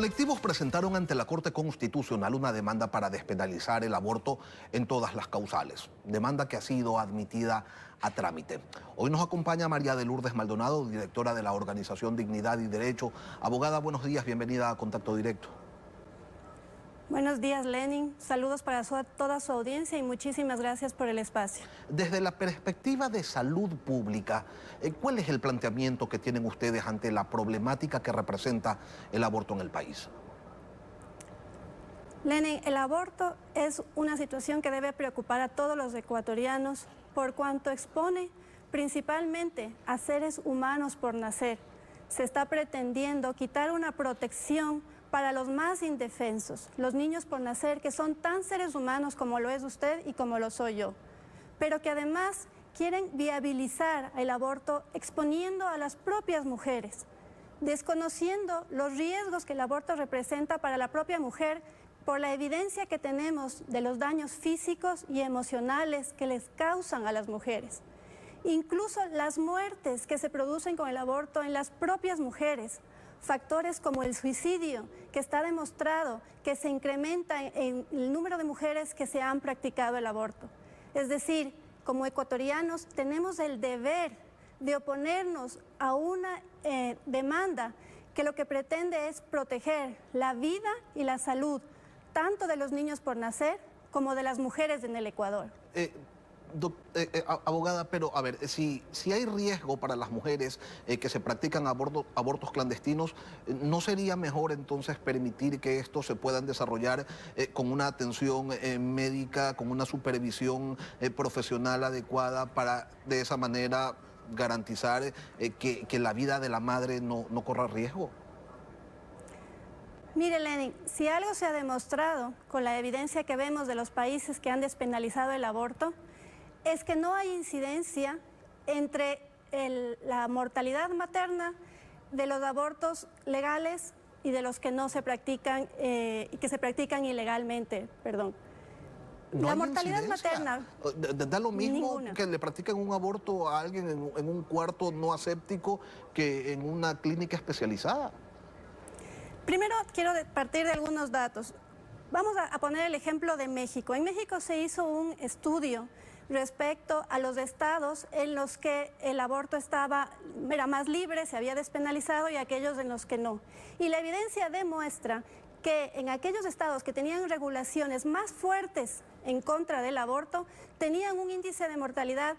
Colectivos presentaron ante la Corte Constitucional una demanda para despenalizar el aborto en todas las causales, demanda que ha sido admitida a trámite. Hoy nos acompaña María de Lourdes Maldonado, directora de la organización Dignidad y Derecho. Abogada, buenos días, bienvenida a Contacto Directo. Buenos días, Lenin. Saludos para toda su audiencia y muchísimas gracias por el espacio. Desde la perspectiva de salud pública, ¿cuál es el planteamiento que tienen ustedes ante la problemática que representa el aborto en el país? Lenin, el aborto es una situación que debe preocupar a todos los ecuatorianos por cuanto expone principalmente a seres humanos por nacer. Se está pretendiendo quitar una protección para los más indefensos, los niños por nacer, que son tan seres humanos como lo es usted y como lo soy yo, pero que además quieren viabilizar el aborto exponiendo a las propias mujeres, desconociendo los riesgos que el aborto representa para la propia mujer por la evidencia que tenemos de los daños físicos y emocionales que les causan a las mujeres. Incluso las muertes que se producen con el aborto en las propias mujeres, factores como el suicidio, que está demostrado que se incrementa en el número de mujeres que se han practicado el aborto. Es decir, como ecuatorianos tenemos el deber de oponernos a una demanda que lo que pretende es proteger la vida y la salud, tanto de los niños por nacer como de las mujeres en el Ecuador. Abogada, pero a ver, si hay riesgo para las mujeres que se practican abortos clandestinos, ¿no sería mejor entonces permitir que estos se puedan desarrollar con una atención médica, con una supervisión profesional adecuada para de esa manera garantizar que la vida de la madre no corra riesgo? Mire, Lenin, si algo se ha demostrado con la evidencia que vemos de los países que han despenalizado el aborto, es que no hay incidencia entre la mortalidad materna de los abortos legales y de los que no se practican y que se practican ilegalmente, perdón. No la hay mortalidad incidencia. materna. Da lo mismo Ninguna. que le practiquen un aborto a alguien en un cuarto no aséptico que en una clínica especializada. Primero quiero partir de algunos datos. Vamos a poner el ejemplo de México. En México se hizo un estudio respecto a los estados en los que el aborto era más libre, se había despenalizado, y aquellos en los que no. Y la evidencia demuestra que en aquellos estados que tenían regulaciones más fuertes en contra del aborto, tenían un índice de mortalidad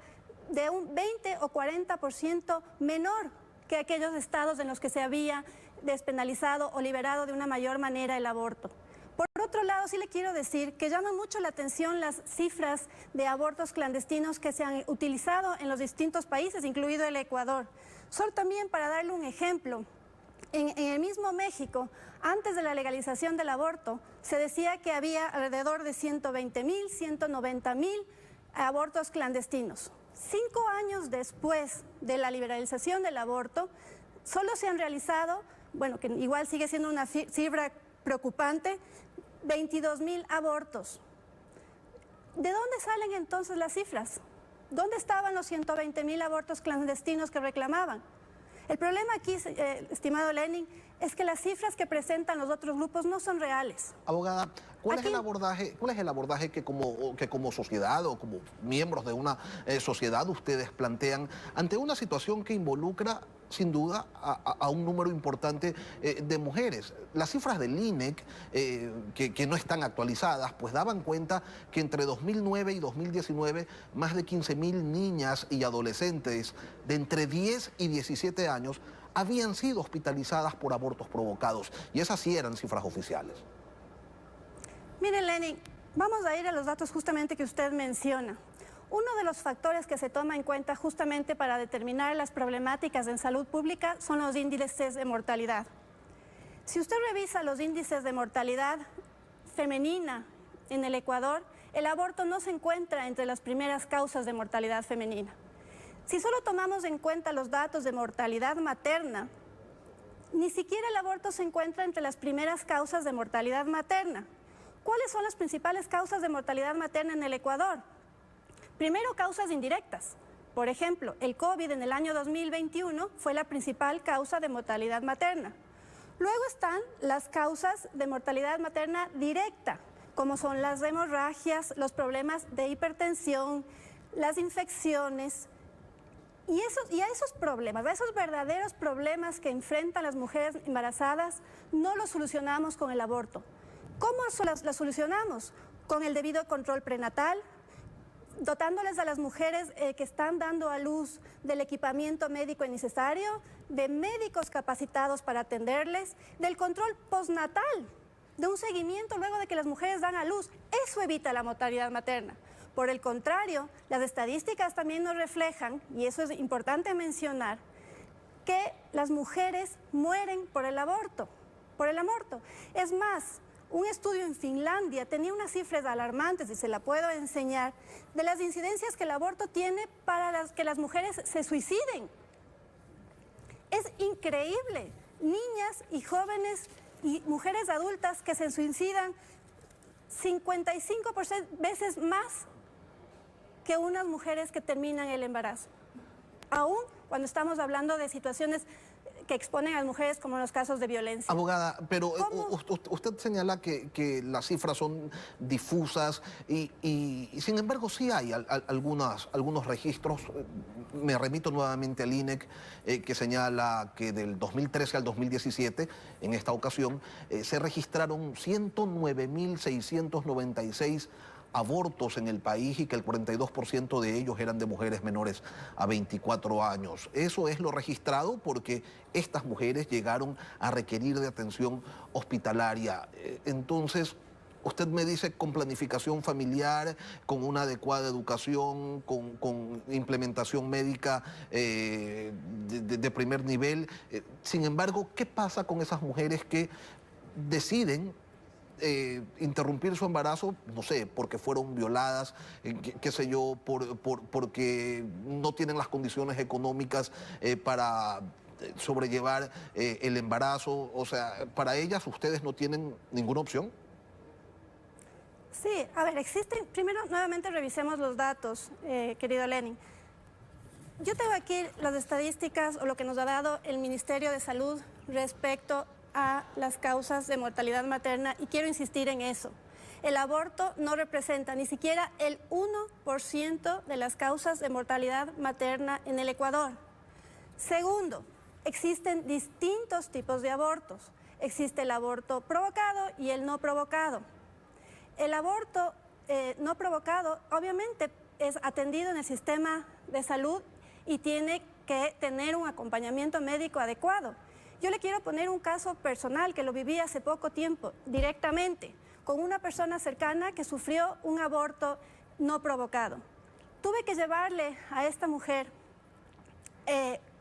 de un 20 o 40% menor que aquellos estados en los que se había despenalizado o liberado de una mayor manera el aborto. Por otro lado, sí le quiero decir que llama mucho la atención las cifras de abortos clandestinos que se han utilizado en los distintos países, incluido el Ecuador. Solo también para darle un ejemplo, en el mismo México, antes de la legalización del aborto, se decía que había alrededor de 120,000, 190,000 abortos clandestinos. 5 años después de la liberalización del aborto, solo se han realizado, bueno, que igual sigue siendo una cifra preocupante, 22,000 abortos. ¿De dónde salen entonces las cifras? ¿Dónde estaban los 120,000 abortos clandestinos que reclamaban? El problema aquí, estimado Lenin, es que las cifras que presentan los otros grupos no son reales. Abogada, ¿cuál es el abordaje que como sociedad o como miembros de una sociedad ustedes plantean ante una situación que involucra sin duda a un número importante de mujeres? Las cifras del INEC, que no están actualizadas, pues daban cuenta que entre 2009 y 2019 más de 15,000 niñas y adolescentes de entre 10 y 17 años habían sido hospitalizadas por abortos provocados, y esas sí eran cifras oficiales. Mire, Lenin, vamos a ir a los datos justamente que usted menciona. Uno de los factores que se toma en cuenta justamente para determinar las problemáticas en salud pública son los índices de mortalidad. Si usted revisa los índices de mortalidad femenina en el Ecuador, el aborto no se encuentra entre las primeras causas de mortalidad femenina. Si solo tomamos en cuenta los datos de mortalidad materna, ni siquiera el aborto se encuentra entre las primeras causas de mortalidad materna. ¿Cuáles son las principales causas de mortalidad materna en el Ecuador? Primero, causas indirectas. Por ejemplo, el COVID en el año 2021 fue la principal causa de mortalidad materna. Luego están las causas de mortalidad materna directa, como son las hemorragias, los problemas de hipertensión, las infecciones. Y a esos problemas, a esos verdaderos problemas que enfrentan las mujeres embarazadas, no los solucionamos con el aborto. ¿Cómo las solucionamos? Con el debido control prenatal, dotándoles a las mujeres que están dando a luz del equipamiento médico necesario, de médicos capacitados para atenderles, del control postnatal, de un seguimiento luego de que las mujeres dan a luz. Eso evita la mortalidad materna. Por el contrario, las estadísticas también nos reflejan, y eso es importante mencionar, que las mujeres mueren por el aborto. Es más, un estudio en Finlandia tenía unas cifras alarmantes, y se la puedo enseñar, de las incidencias que el aborto tiene para que las mujeres se suiciden. Es increíble. Niñas y jóvenes y mujeres adultas que se suicidan 55 veces más que unas mujeres que terminan el embarazo. Aún cuando estamos hablando de situaciones que exponen a las mujeres como los casos de violencia. Abogada, pero usted señala que las cifras son difusas y sin embargo sí hay algunos registros. Me remito nuevamente al INEC, que señala que del 2013 al 2017, en esta ocasión, se registraron 109.696 abortos en el país y que el 42% de ellos eran de mujeres menores a 24 años. Eso es lo registrado porque estas mujeres llegaron a requerir de atención hospitalaria. Entonces, usted me dice con planificación familiar, con una adecuada educación, con implementación médica de primer nivel. Sin embargo, ¿qué pasa con esas mujeres que deciden interrumpir su embarazo, no sé, porque fueron violadas, qué sé yo, porque no tienen las condiciones económicas para sobrellevar el embarazo? O sea, para ellas ustedes no tienen ninguna opción. Sí, a ver, existen, primero nuevamente revisemos los datos, querido Lenin. Yo tengo aquí las estadísticas o lo que nos ha dado el Ministerio de Salud respecto a las causas de mortalidad materna y quiero insistir en eso. El aborto no representa ni siquiera el 1% de las causas de mortalidad materna en el Ecuador. Segundo, existen distintos tipos de abortos. Existe el aborto provocado y el no provocado. El aborto no provocado obviamente es atendido en el sistema de salud y tiene que tener un acompañamiento médico adecuado. Yo le quiero poner un caso personal que lo viví hace poco tiempo, directamente, con una persona cercana que sufrió un aborto no provocado. Tuve que llevarle a esta mujer,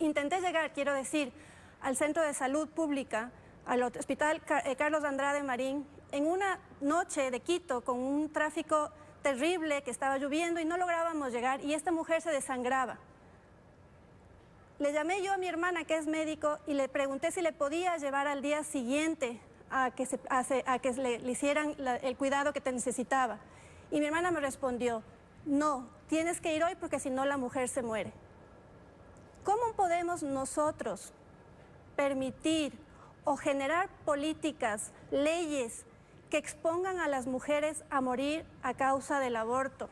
intenté llegar, quiero decir, al centro de salud pública, al Hospital Carlos Andrade Marín, en una noche de Quito con un tráfico terrible que estaba lloviendo y no lográbamos llegar y esta mujer se desangraba. Le llamé yo a mi hermana, que es médico, y le pregunté si le podía llevar al día siguiente a que le hicieran el cuidado que te necesitaba. Y mi hermana me respondió, no, tienes que ir hoy porque si no la mujer se muere. ¿Cómo podemos nosotros permitir o generar políticas, leyes que expongan a las mujeres a morir a causa del aborto?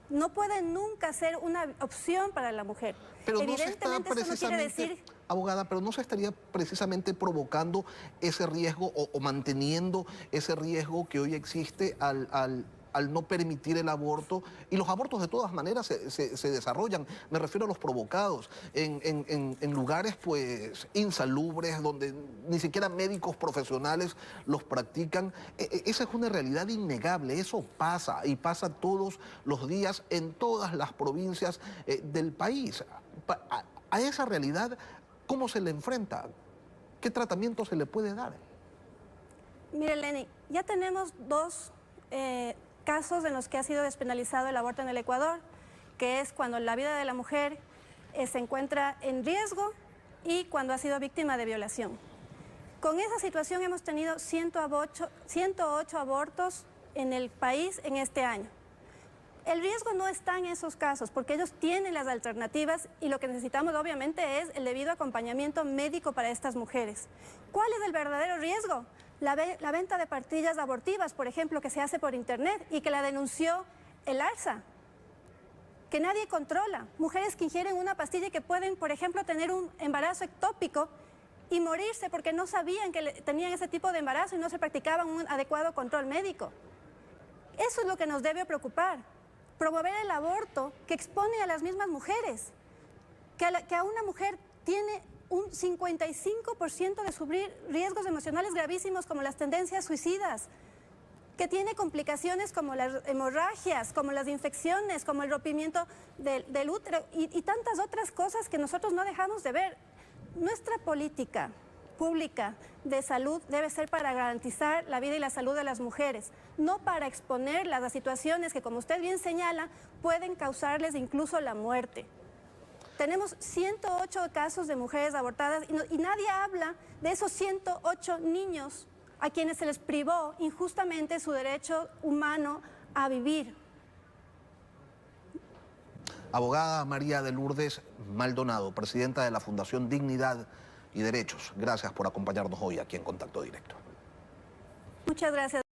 No puede nunca ser una opción para la mujer. Pero evidentemente eso no quiere decir... Abogada, pero no se estaría precisamente provocando ese riesgo o manteniendo ese riesgo que hoy existe al no permitir el aborto, y los abortos de todas maneras se desarrollan, me refiero a los provocados, en lugares pues insalubres, donde ni siquiera médicos profesionales los practican. Esa es una realidad innegable, eso pasa y pasa todos los días en todas las provincias del país. A esa realidad, ¿cómo se le enfrenta? ¿Qué tratamiento se le puede dar? Mire, Lenny, ya tenemos dos casos en los que ha sido despenalizado el aborto en el Ecuador, que es cuando la vida de la mujer se encuentra en riesgo y cuando ha sido víctima de violación. Con esa situación hemos tenido 108 abortos en el país en este año. El riesgo no está en esos casos, porque ellos tienen las alternativas y lo que necesitamos obviamente es el debido acompañamiento médico para estas mujeres. ¿Cuál es el verdadero riesgo? La venta de pastillas abortivas, por ejemplo, que se hace por internet y que la denunció el ALSA, que nadie controla. Mujeres que ingieren una pastilla y que pueden, por ejemplo, tener un embarazo ectópico y morirse porque no sabían que tenían ese tipo de embarazo y no se practicaba un adecuado control médico. Eso es lo que nos debe preocupar. Promover el aborto que expone a las mismas mujeres, que a una mujer tiene un 55% de sufrir riesgos emocionales gravísimos como las tendencias suicidas, que tiene complicaciones como las hemorragias, como las infecciones, como el rompimiento del útero y tantas otras cosas que nosotros no dejamos de ver. Nuestra política pública de salud debe ser para garantizar la vida y la salud de las mujeres, no para exponerlas a situaciones que, como usted bien señala, pueden causarles incluso la muerte. Tenemos 108 casos de mujeres abortadas y nadie habla de esos 108 niños a quienes se les privó injustamente su derecho humano a vivir. Abogada María de Lourdes Maldonado, presidenta de la Fundación Dignidad y Derechos. Gracias por acompañarnos hoy aquí en Contacto Directo. Muchas gracias.